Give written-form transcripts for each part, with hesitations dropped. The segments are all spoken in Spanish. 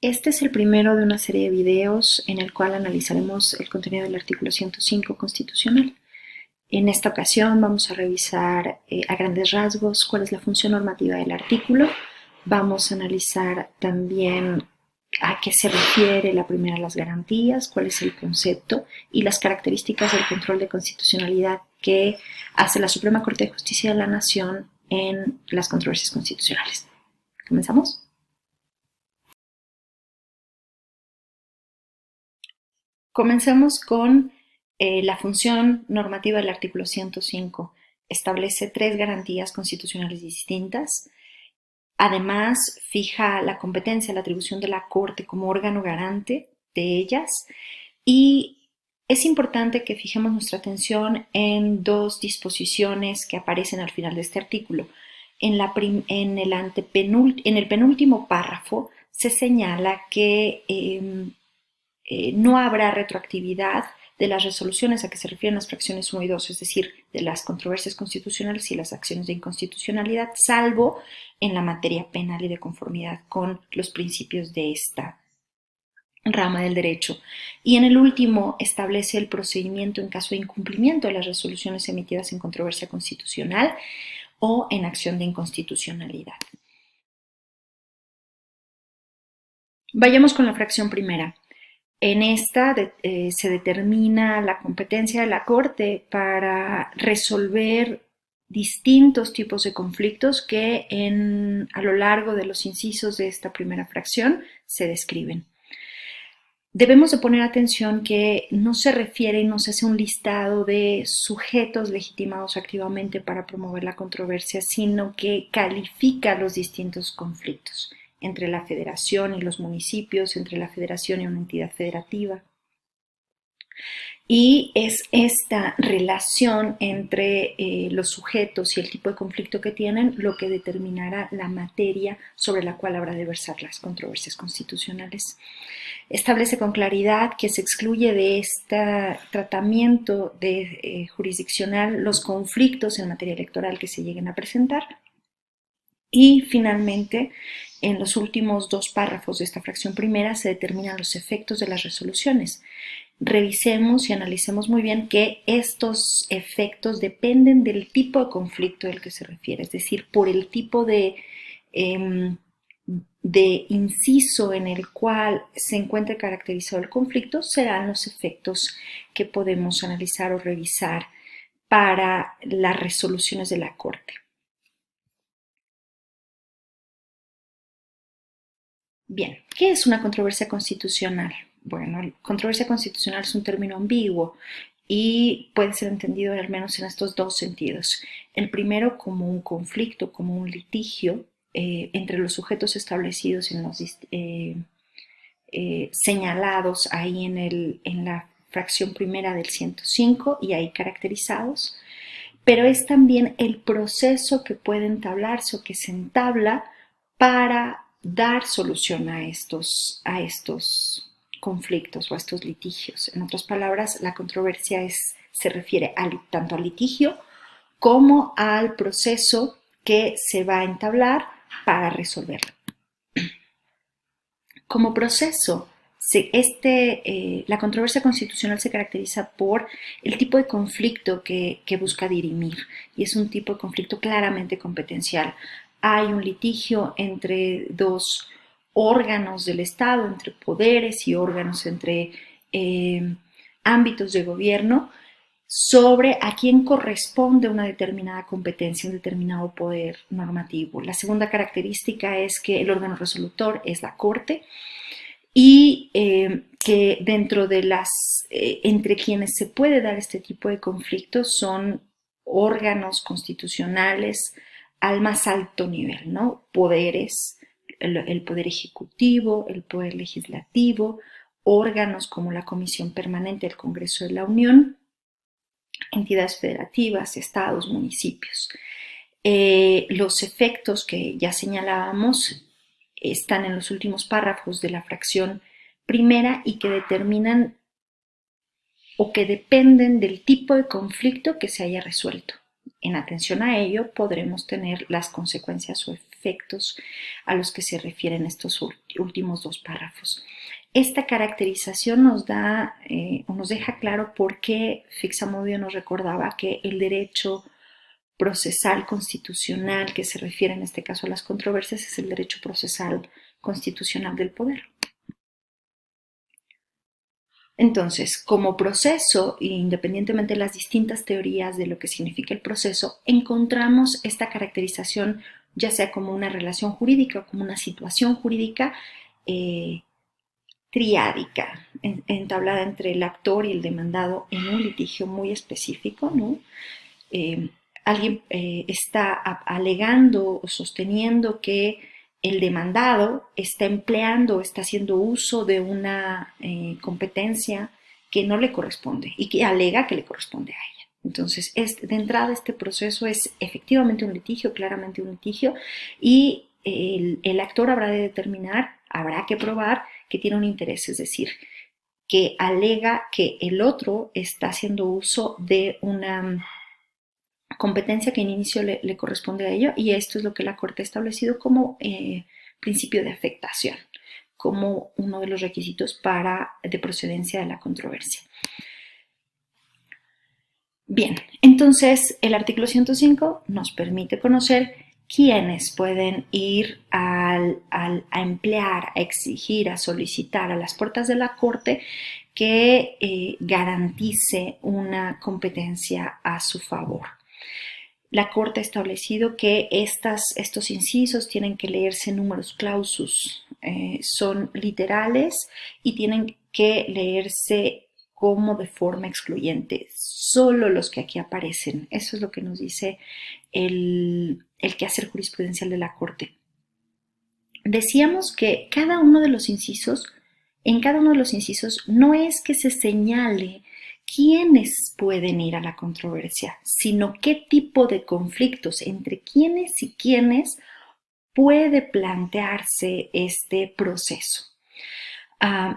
Este es el primero de una serie de videos en el cual analizaremos el contenido del artículo 105 constitucional. En esta ocasión vamos a revisar a grandes rasgos cuál es la función normativa del artículo. Vamos a analizar también a qué se refiere la primera de las garantías, cuál es el concepto y las características del control de constitucionalidad que hace la Suprema Corte de Justicia de la Nación en las controversias constitucionales. ¿Comenzamos? Comencemos con la función normativa del artículo 105. Establece tres garantías constitucionales distintas. Además, fija la competencia, la atribución de la Corte como órgano garante de ellas. Y es importante que fijemos nuestra atención en dos disposiciones que aparecen al final de este artículo. En el penúltimo párrafo se señala que no habrá retroactividad de las resoluciones a que se refieren las fracciones 1 y 2, es decir, de las controversias constitucionales y las acciones de inconstitucionalidad, salvo en la materia penal y de conformidad con los principios de esta rama del derecho. Y en el último establece el procedimiento en caso de incumplimiento de las resoluciones emitidas en controversia constitucional o en acción de inconstitucionalidad. Vayamos con la fracción primera. En esta se determina la competencia de la Corte para resolver distintos tipos de conflictos que a lo largo de los incisos de esta primera fracción se describen. Debemos de poner atención que no se refiere y no se hace un listado de sujetos legitimados activamente para promover la controversia, sino que califica los distintos conflictos entre la federación y los municipios, entre la federación y una entidad federativa. Y es esta relación entre los sujetos y el tipo de conflicto que tienen lo que determinará la materia sobre la cual habrá de versar las controversias constitucionales. Establece con claridad que se excluye de este tratamiento jurisdiccional los conflictos en materia electoral que se lleguen a presentar. Y finalmente, en los últimos dos párrafos de esta fracción primera se determinan los efectos de las resoluciones. Revisemos y analicemos muy bien que estos efectos dependen del tipo de conflicto del que se refiere, es decir, por el tipo de inciso en el cual se encuentre caracterizado el conflicto serán los efectos que podemos analizar o revisar para las resoluciones de la Corte. Bien, ¿qué es una controversia constitucional? Bueno, controversia constitucional es un término ambiguo y puede ser entendido al menos en estos dos sentidos. El primero como un conflicto, como un litigio entre los sujetos establecidos en los señalados ahí en la fracción primera del 105 y ahí caracterizados, pero es también el proceso que puede entablarse o que se entabla para dar solución a estos conflictos o a estos litigios. En otras palabras, la controversia se refiere tanto al litigio como al proceso que se va a entablar para resolverlo. Como proceso, la controversia constitucional se caracteriza por el tipo de conflicto que busca dirimir y es un tipo de conflicto claramente competencial. Hay un litigio entre dos órganos del Estado, entre poderes y órganos, entre ámbitos de gobierno, sobre a quién corresponde una determinada competencia, un determinado poder normativo. La segunda característica es que el órgano resolutor es la Corte y que dentro de entre quienes se puede dar este tipo de conflictos son órganos constitucionales al más alto nivel, ¿no? Poderes, el poder ejecutivo, el poder legislativo, órganos como la Comisión Permanente del Congreso de la Unión, entidades federativas, estados, municipios. Los efectos que ya señalábamos están en los últimos párrafos de la fracción primera y que determinan o que dependen del tipo de conflicto que se haya resuelto. en atención a ello podremos tener las consecuencias o efectos a los que se refieren estos últimos dos párrafos. Esta caracterización nos da o nos deja claro por qué Fixamovio nos recordaba que el derecho procesal constitucional que se refiere en este caso a las controversias es el derecho procesal constitucional del poder. Entonces, como proceso, independientemente de las distintas teorías de lo que significa el proceso, encontramos esta caracterización ya sea como una relación jurídica o como una situación jurídica triádica, entablada entre el actor y el demandado en un litigio muy específico, ¿no? Alguien está alegando o sosteniendo que el demandado está empleando, está haciendo uso de una competencia que no le corresponde y que alega que le corresponde a ella. Entonces, de entrada, este proceso es efectivamente un litigio, claramente un litigio, y el actor habrá de determinar, habrá que probar que tiene un interés, es decir, que alega que el otro está haciendo uso de una competencia que en inicio le corresponde a ello, y esto es lo que la Corte ha establecido como principio de afectación, como uno de los requisitos de procedencia de la controversia. Bien, entonces el artículo 105 nos permite conocer quiénes pueden ir a emplear, a exigir, a solicitar a las puertas de la Corte que garantice una competencia a su favor. La Corte ha establecido que estos incisos tienen que leerse numerus clausus, son literales y tienen que leerse como de forma excluyente, solo los que aquí aparecen. Eso es lo que nos dice el quehacer jurisprudencial de la Corte. Decíamos que en cada uno de los incisos no es que se señale quiénes pueden ir a la controversia, sino qué tipo de conflictos entre quiénes y quiénes puede plantearse este proceso.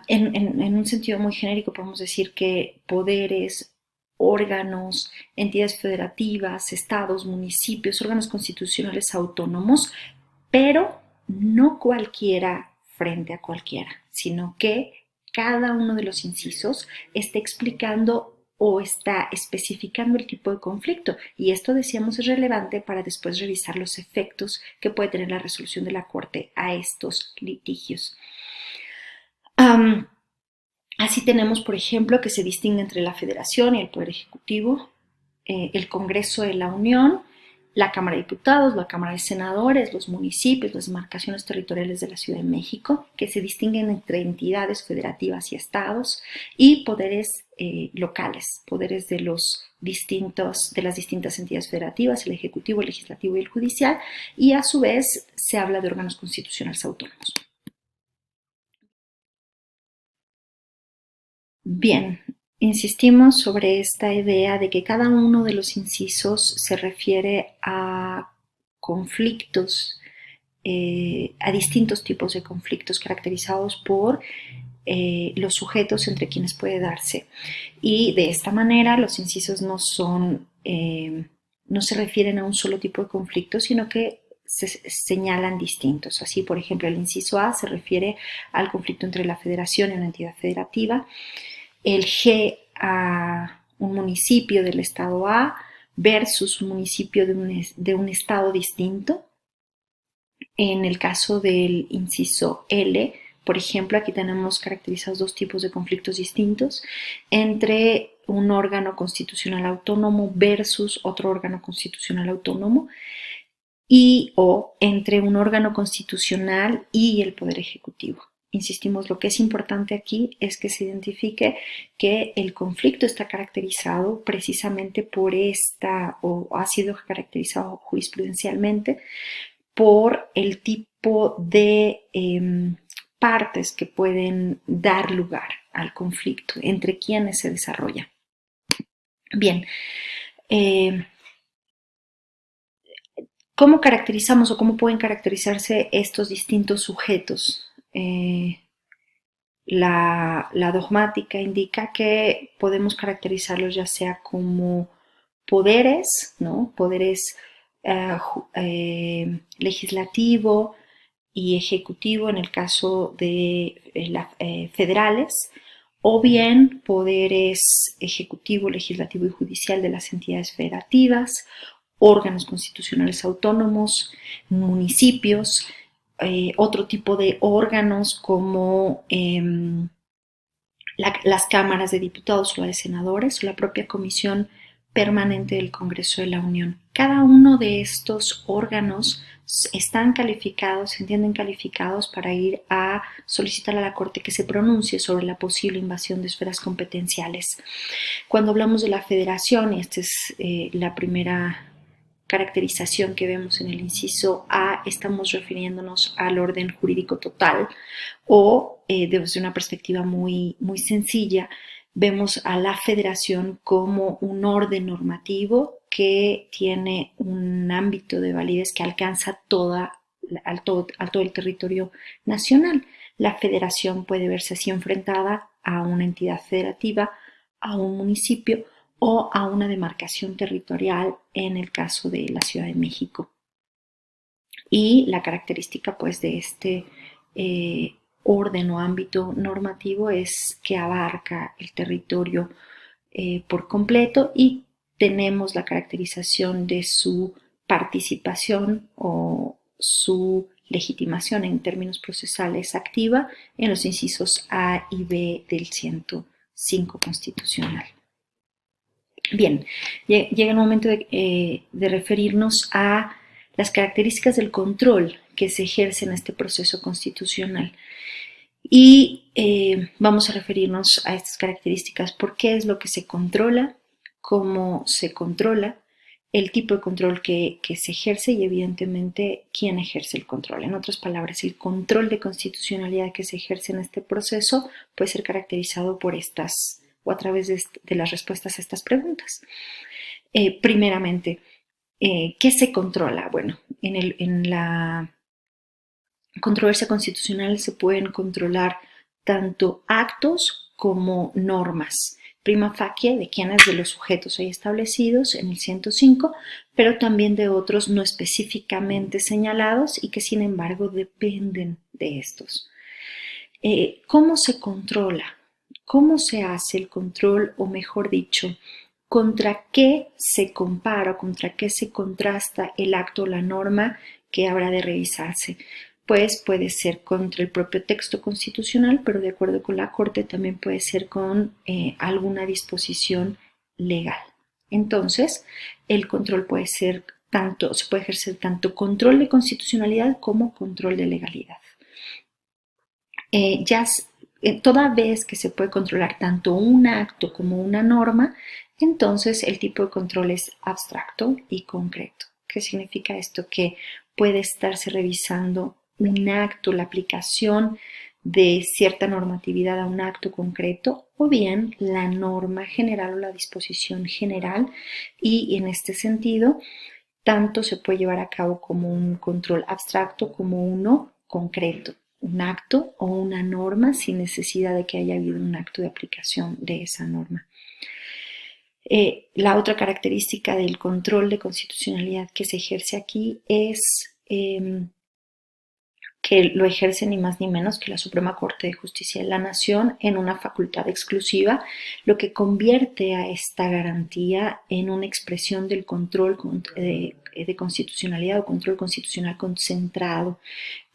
En un sentido muy genérico podemos decir que poderes, órganos, entidades federativas, estados, municipios, órganos constitucionales autónomos, pero no cualquiera frente a cualquiera, sino que cada uno de los incisos está explicando o está especificando el tipo de conflicto, y esto, decíamos, es relevante para después revisar los efectos que puede tener la resolución de la Corte a estos litigios. Así tenemos, por ejemplo, que se distingue entre la Federación y el Poder Ejecutivo, el Congreso de la Unión, la Cámara de Diputados, la Cámara de Senadores, los municipios, las demarcaciones territoriales de la Ciudad de México, que se distinguen entre entidades federativas y estados, y poderes locales, poderes de las distintas entidades federativas, el Ejecutivo, el Legislativo y el Judicial, y a su vez se habla de órganos constitucionales autónomos. Bien, insistimos sobre esta idea de que cada uno de los incisos se refiere a conflictos, a distintos tipos de conflictos caracterizados por los sujetos entre quienes puede darse. Y de esta manera los incisos no se refieren a un solo tipo de conflicto, sino que se señalan distintos. Así, por ejemplo, el inciso A se refiere al conflicto entre la federación y una entidad federativa, el G a un municipio del estado A versus un municipio de un estado distinto. En el caso del inciso L, por ejemplo, aquí tenemos caracterizados dos tipos de conflictos distintos entre un órgano constitucional autónomo versus otro órgano constitucional autónomo, o entre un órgano constitucional y el Poder Ejecutivo. Insistimos, lo que es importante aquí es que se identifique que el conflicto está caracterizado precisamente por o ha sido caracterizado jurisprudencialmente por el tipo de partes que pueden dar lugar al conflicto, entre quienes se desarrolla. Bien, ¿cómo caracterizamos o cómo pueden caracterizarse estos distintos sujetos? La dogmática indica que podemos caracterizarlos ya sea como poderes, ¿no? Poderes legislativo y ejecutivo en el caso de federales, o bien poderes ejecutivo, legislativo y judicial de las entidades federativas, órganos constitucionales autónomos, municipios, otro tipo de órganos como las cámaras de diputados o la de senadores o la propia comisión permanente del Congreso de la Unión. Cada uno de estos órganos están calificados, se entienden calificados para ir a solicitar a la Corte que se pronuncie sobre la posible invasión de esferas competenciales. Cuando hablamos de la federación, y esta es la primera caracterización que vemos en el inciso A, estamos refiriéndonos al orden jurídico total o desde una perspectiva muy sencilla, vemos a la federación como un orden normativo que tiene un ámbito de validez que alcanza al todo el territorio nacional. La federación puede verse así enfrentada a una entidad federativa, a un municipio o a una demarcación territorial en el caso de la Ciudad de México. Y la característica pues de este orden o ámbito normativo es que abarca el territorio por completo y tenemos la caracterización de su participación o su legitimación en términos procesales activa en los incisos A y B del 105 constitucional. Bien, llega el momento de referirnos a las características del control que se ejerce en este proceso constitucional. Y vamos a referirnos a estas características, por qué es lo que se controla, cómo se controla, el tipo de control que se ejerce y evidentemente quién ejerce el control. En otras palabras, el control de constitucionalidad que se ejerce en este proceso puede ser caracterizado por estas o a través de las respuestas a estas preguntas. Primeramente, ¿qué se controla? Bueno, en la controversia constitucional se pueden controlar tanto actos como normas, prima facie de quienes de los sujetos ahí establecidos en el 105, pero también de otros no específicamente señalados y que sin embargo dependen de estos. ¿Cómo se controla? ¿Cómo se hace el control, o mejor dicho, contra qué se compara, contra qué se contrasta el acto o la norma que habrá de revisarse? Pues puede ser contra el propio texto constitucional, pero de acuerdo con la Corte también puede ser con alguna disposición legal. Entonces, el control puede ser se puede ejercer tanto control de constitucionalidad como control de legalidad. Toda vez que se puede controlar tanto un acto como una norma, entonces el tipo de control es abstracto y concreto. ¿Qué significa esto? Que puede estarse revisando un acto, la aplicación de cierta normatividad a un acto concreto, o bien la norma general o la disposición general, y en este sentido tanto se puede llevar a cabo como un control abstracto como uno concreto, un acto o una norma sin necesidad de que haya habido un acto de aplicación de esa norma. La otra característica del control de constitucionalidad que se ejerce aquí es que lo ejerce ni más ni menos que la Suprema Corte de Justicia de la Nación en una facultad exclusiva, lo que convierte a esta garantía en una expresión del control de constitucionalidad o control constitucional concentrado.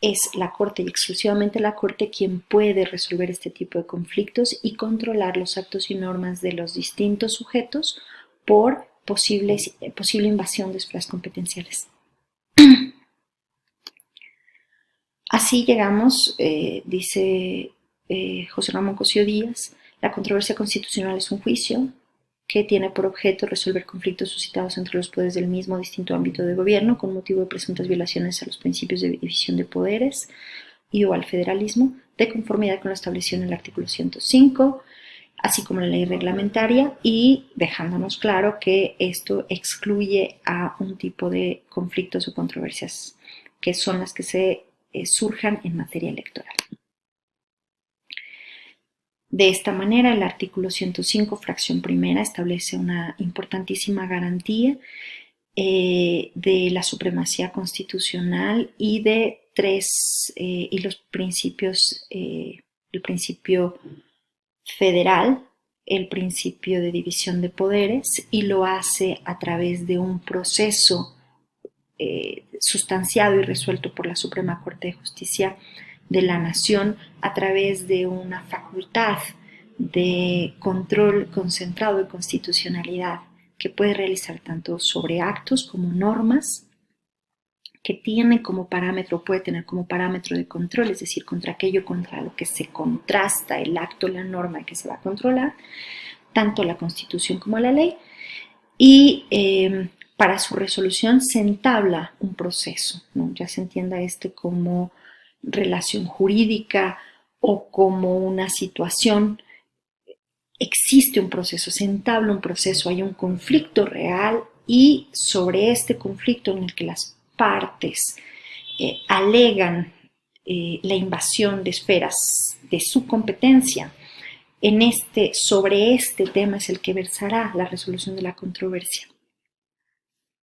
Es la Corte y exclusivamente la Corte quien puede resolver este tipo de conflictos y controlar los actos y normas de los distintos sujetos por posible invasión de esferas competenciales. Así llegamos, dice José Ramón Cosío Díaz, la controversia constitucional es un juicio que tiene por objeto resolver conflictos suscitados entre los poderes del mismo distinto ámbito de gobierno con motivo de presuntas violaciones a los principios de división de poderes y o al federalismo, de conformidad con lo establecido en el artículo 105, así como la ley reglamentaria, y dejándonos claro que esto excluye a un tipo de conflictos o controversias que son las que se surjan en materia electoral. De esta manera, el artículo 105, fracción primera, establece una importantísima garantía de la supremacía constitucional y de los principios, el principio federal, el principio de división de poderes, y lo hace a través de un proceso sustanciado y resuelto por la Suprema Corte de Justicia de la Nación a través de una facultad de control concentrado de constitucionalidad que puede realizar tanto sobre actos como normas, que tiene como parámetro, puede tener como parámetro de control, es decir, contra aquello contra lo que se contrasta el acto, la norma que se va a controlar, tanto la Constitución como la ley, y para su resolución se entabla un proceso, ¿no? Ya se entienda como relación jurídica o como una situación, existe un proceso, se entabla un proceso, hay un conflicto real y sobre este conflicto en el que las partes alegan la invasión de esferas de su competencia, sobre este tema es el que versará la resolución de la controversia.